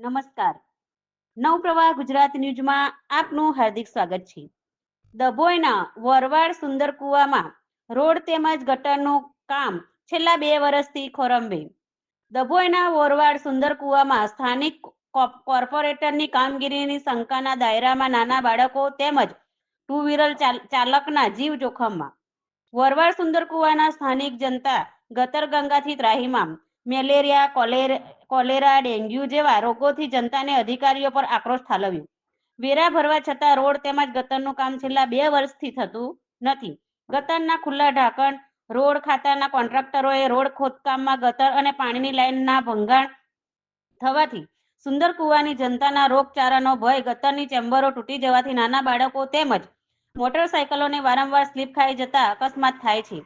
નમસ્કાર. નવપ્રવાહ ગુજરાત ન્યૂઝમાં આપનું હાર્દિક સ્વાગત છે. ડભોઈના વરવાડ સુંદર કુવામાં રોડ તેમજ ગટરનું કામ છેલ્લા 2 વર્ષથી ખોરંભે. ડભોઈના વરવાડ સુંદર કુવામાં સ્થાનિક કોર્પોરેટરની કામગીરીની શંકાના દાયરામાં નાના બાળકો તેમજ ટુ વ્હીલર ચાલકના જીવ જોખમમાં. વરવાડ સુંદર કુવાના સ્થાનિક જનતા ગટર ગંગાથી ત્રાહિમામ. મેલેરિયા, કોલેરા, ડેન્ગ્યુ જેવા રોગોથી જનતાને અધિકારીઓ પર આક્રોશ ઠાલવ્યો. વેરા ભરવા છતાં રોડ તેમજ ગટરનું કામ છેલ્લા 2 વર્ષથી થતું નથી. ગટરના ખુલ્લા ઢાંકણ. રોડ ખાતાના કોન્ટ્રાક્ટરોએ રોડ ખોદકામમાં ગટર અને પાણીની લાઇનના ભંગાણ થવાથી સુંદર કુવાની જનતાના રોગચાળાનો ભય. ગટરની ચેમ્બરો તૂટી જવાથી નાના બાળકો તેમજ મોટરસાયકલોને વારંવાર સ્લીપ ખાઈ જતા અકસ્માત થાય છે.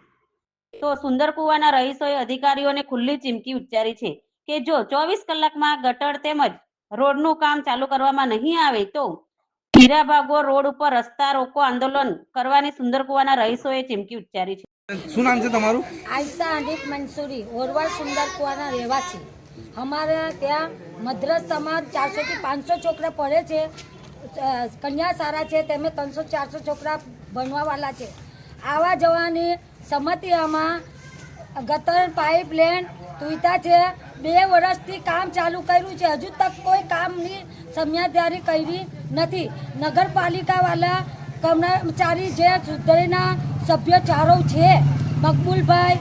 તો સુંદર કુવાના રહીશોએ અધિકારીઓને ખુલ્લી ચીમકી ઉચ્ચારી છે કે જો 24 કલાકમાં ગટર તેમજ રોડનું કામ ચાલુ કરવામાં નહીં આવે તો હીરાભાગો રોડ ઉપર રસ્તા રોકો આંદોલન કરવાની સુંદર કુવાના રહીશોએ ચીમકી ઉચ્ચારી છે. શું નામ છે તમારું? આયશા હનીફ મંસૂરી, વરવાડ સુંદર કુવાના રહેવાસી. અમારે ત્યાં મદ્રસામાં 400 થી 500 છોકરા પડે છે. કન્યા શાળા છે, તેમાં 300-400 છોકરા ભણવાવાળા છે. આવા જવાની સમસ્યામાં ગટર પાઇપલાઇન તૂટ્યા છે. 2 વર્ષથી કામ ચાલુ કર્યું છે, હજુ તક કોઈ કામની સમજદારી કરી નથી. નગરપાલિકાવાળા કર્મચારી જે સુધરીના સભ્યો ચારો છે, મકબૂલભાઈ,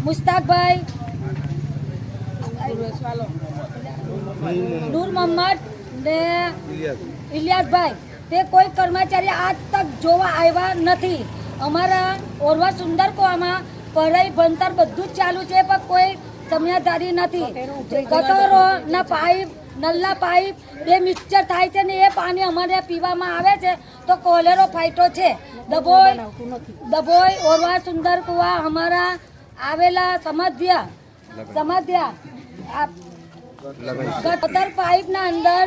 મુસ્તાકભાઈ, નૂર મોહમ્મદ ને ઇલિયાસભાઈ, તે કોઈ કર્મચારી આજ તક જોવા આવ્યા નથી. અમારા ઓરવા સુંદર કુવામાં પઢાઈ ભણતર બધું જ ચાલુ છે, પણ કોઈ સમજદારી નથી. ગટરોના પાઇપ, નલ્લા પાઇપ 2 મિક્સચર થાય છે ને એ પાણી અમારે પીવામાં આવે છે તો કોલેરો ફાઈટો છે. ડભોઈ ઓરવા સુંદર કુવા અમારા આવેલા સમધ્યા ગટર પાઇપના અંદર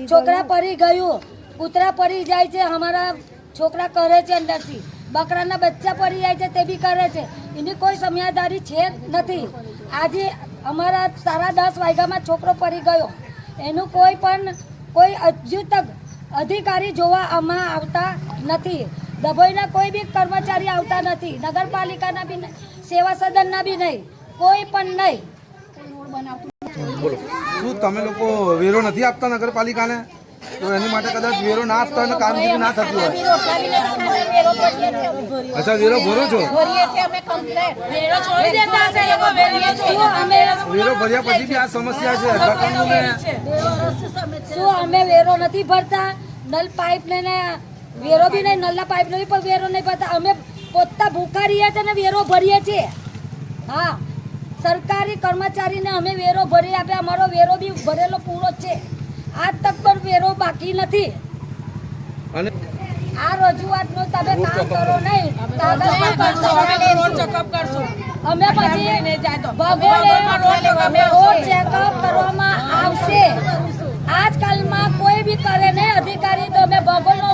છોકરા પડી ગયું, કૂતરા પડી જાય છે, અમારા છોકરા કરે છે અંદરથી, બકરાના બચ્ચા પડી જાય છે તે બી કરે છે. એની કોઈ સમજદારી છે નથી. આજે અમારા 10:30 વાગ્યામાં છોકરો પડી ગયો, એનું કોઈ હજુ તક અધિકારી જોવા આમાં આવતા નથી. ડભોઈના કોઈ બી કર્મચારી આવતા નથી, નગરપાલિકાના બી નહીં, સેવા સદનના બી નહીં, કોઈ પણ નહીં. બોલો, શું તમે લોકો વેરો નથી આપતા નગરપાલિકાને? તો એની માટે કદાચ વેરો ના આપતા અને કામગીરી ના થતી હોય. અચ્છા, વેરો ભરો છો? વેરો ભર્યા પછી બી આ સમસ્યા છે. શું અમે વેરો નથી ભરતા? નલ પાઇપ લઈને વેરો બી નહીં, નલના પાઇપ નહીં પણ વેરો નહીં ભરતા. અમે પોતા ભૂખા રહીએ છીએ ને વેરો ભરીએ છીએ. હા, સરકારી કર્મચારીને અમે વેરો ભરી આપ્યા, અમારો વેરો બી ભરેલો પૂરો છે. આજ તક પણ વેરો બાકી નથી. અને આ રજૂઆતનું તમે કામ કરો નહીં, અમે પછી રોડ ચેકઅપ કરવામાં આવશે. આજકાલમાં કોઈ બી કરે નહીં અધિકારી, તો અમે ભગોળનો